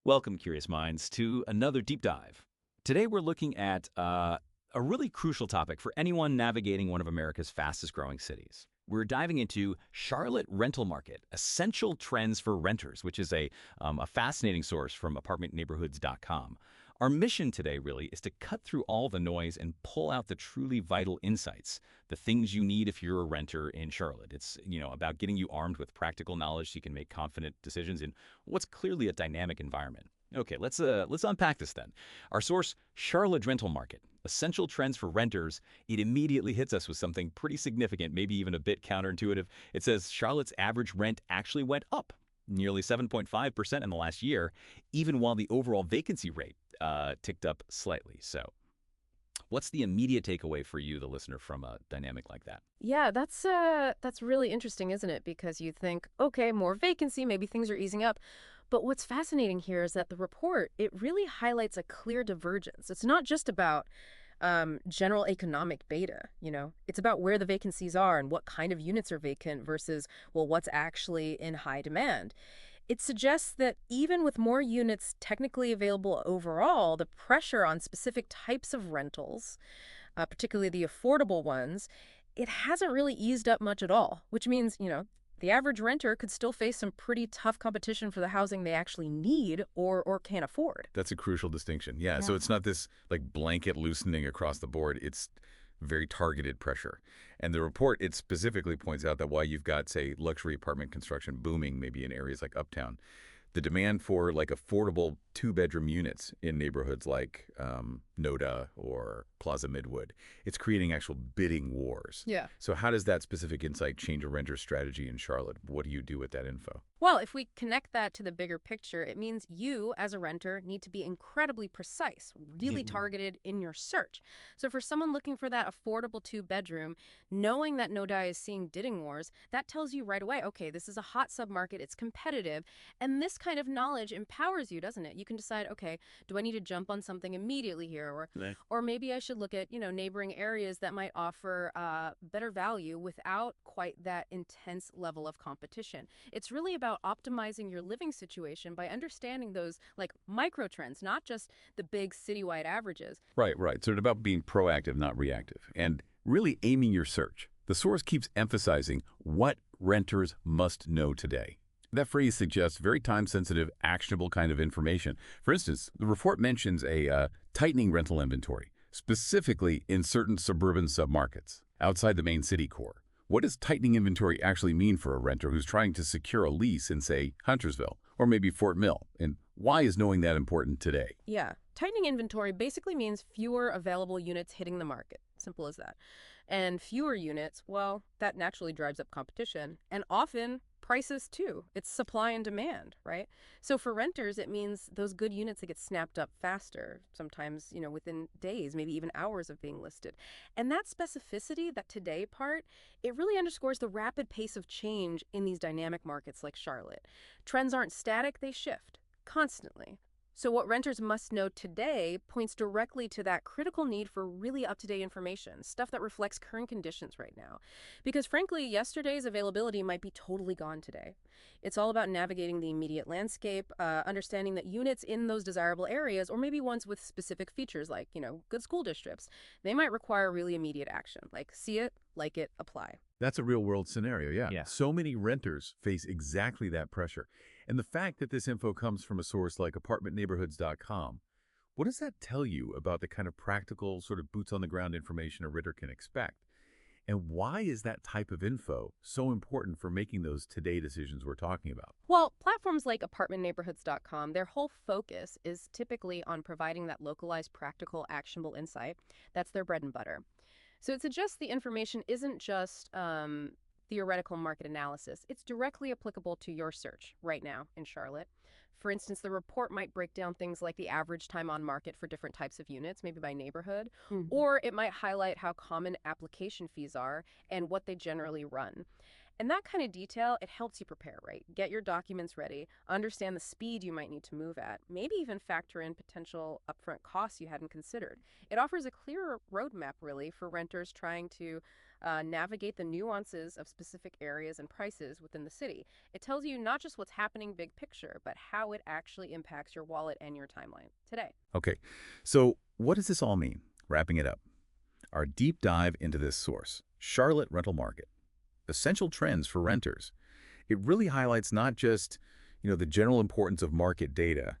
Welcome, Curious Minds, to another deep dive. Today we're looking at a really crucial topic for anyone navigating one of America's fastest growing cities. We're diving into Charlotte Rental Market, Essential Trends for Renters, which is a fascinating source from apartmentneighborhoods.com. Our mission today really is to cut through all the noise and pull out the truly vital insights, the things you need if you're a renter in Charlotte. It's about getting you armed with practical knowledge so you can make confident decisions in what's clearly a dynamic environment. Okay, let's unpack this then. Our source, Charlotte Rental Market, Essential Trends for Renters, it immediately hits us with something pretty significant, maybe even a bit counterintuitive. It says Charlotte's average rent actually went up nearly 7.5% in the last year, even while the overall vacancy rate ticked up slightly. So what's the immediate takeaway for you, the listener, from a dynamic like that? Yeah, that's really interesting, isn't it? Because you think, okay, more vacancy, maybe things are easing up. But what's fascinating here is that the report, it really highlights a clear divergence. It's not just about general economic beta. It's about where the vacancies are and what kind of units are vacant versus, well, what's actually in high demand. It suggests that even with more units technically available overall, the pressure on specific types of rentals, particularly the affordable ones, it hasn't really eased up much at all, which means, the average renter could still face some pretty tough competition for the housing they actually need or can't afford. That's a crucial distinction. Yeah. Yeah. So it's not this like blanket loosening across the board. It's very targeted pressure. And the report, it specifically points out that while you've got, say, luxury apartment construction booming maybe in areas like Uptown, the demand for like affordable two-bedroom units in neighborhoods like Noda or Plaza Midwood, it's creating actual bidding wars. Yeah. So how does that specific insight change a renter's strategy in Charlotte? What do you do with that info? Well, if we connect that to the bigger picture, it means you, as a renter, need to be incredibly precise, really targeted in your search. So for someone looking for that affordable two-bedroom, knowing that Nodai is seeing bidding wars, that tells you right away, okay, this is a hot submarket, it's competitive, and this kind of knowledge empowers you, doesn't it? You can decide, okay, do I need to jump on something immediately here, or maybe I should look at, neighboring areas that might offer better value without quite that intense level of competition. It's really about optimizing your living situation by understanding those like micro trends, not just the big citywide averages. Right, right. So it's about being proactive, not reactive, and really aiming your search. The source keeps emphasizing what renters must know today. That phrase suggests very time-sensitive, actionable kind of information. For instance, the report mentions a tightening rental inventory, specifically in certain suburban submarkets outside the main city core. What does tightening inventory actually mean for a renter who's trying to secure a lease in, say, Huntersville or maybe Fort Mill? And why is knowing that important today? Yeah, tightening inventory basically means fewer available units hitting the market. Simple as that. And fewer units, well, that naturally drives up competition and often prices too. It's supply and demand, right? So for renters, it means those good units that get snapped up faster, sometimes, within days, maybe even hours of being listed. And that specificity, that today part, it really underscores the rapid pace of change in these dynamic markets like Charlotte. Trends aren't static, they shift constantly. So what renters must know today points directly to that critical need for really up-to-date information, stuff that reflects current conditions right now. Because frankly, yesterday's availability might be totally gone today. It's all about navigating the immediate landscape, understanding that units in those desirable areas, or maybe ones with specific features like, good school districts, they might require really immediate action, like see it, like it, apply. That's a real-world scenario, yeah. Yeah. So many renters face exactly that pressure. And the fact that this info comes from a source like apartmentneighborhoods.com, what does that tell you about the kind of practical, sort of boots-on-the-ground information a renter can expect? And why is that type of info so important for making those today decisions we're talking about? Well, platforms like apartmentneighborhoods.com, their whole focus is typically on providing that localized, practical, actionable insight. That's their bread and butter. So it suggests the information isn't just theoretical market analysis. It's directly applicable to your search right now in Charlotte. For instance, the report might break down things like the average time on market for different types of units, maybe by neighborhood, or it might highlight how common application fees are and what they generally run. And that kind of detail, it helps you prepare, right? Get your documents ready, understand the speed you might need to move at, maybe even factor in potential upfront costs you hadn't considered. It offers a clearer roadmap, really, for renters trying to navigate the nuances of specific areas and prices within the city. It tells you not just what's happening big picture, but how it actually impacts your wallet and your timeline today. Okay, so what does this all mean? Wrapping it up. Our deep dive into this source, Charlotte Rental Market, essential trends for renters. It really highlights not just, the general importance of market data,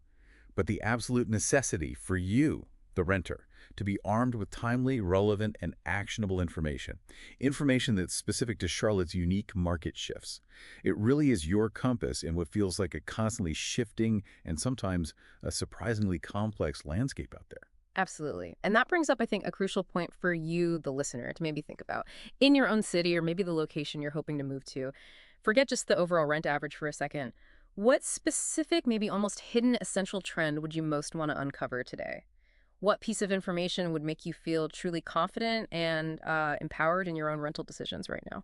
but the absolute necessity for you, the renter, to be armed with timely, relevant, and actionable information. Information that's specific to Charlotte's unique market shifts. It really is your compass in what feels like a constantly shifting and sometimes a surprisingly complex landscape out there. Absolutely. And that brings up, I think, a crucial point for you, the listener, to maybe think about. In your own city or maybe the location you're hoping to move to, forget just the overall rent average for a second. What specific, maybe almost hidden essential trend would you most want to uncover today? What piece of information would make you feel truly confident and empowered in your own rental decisions right now?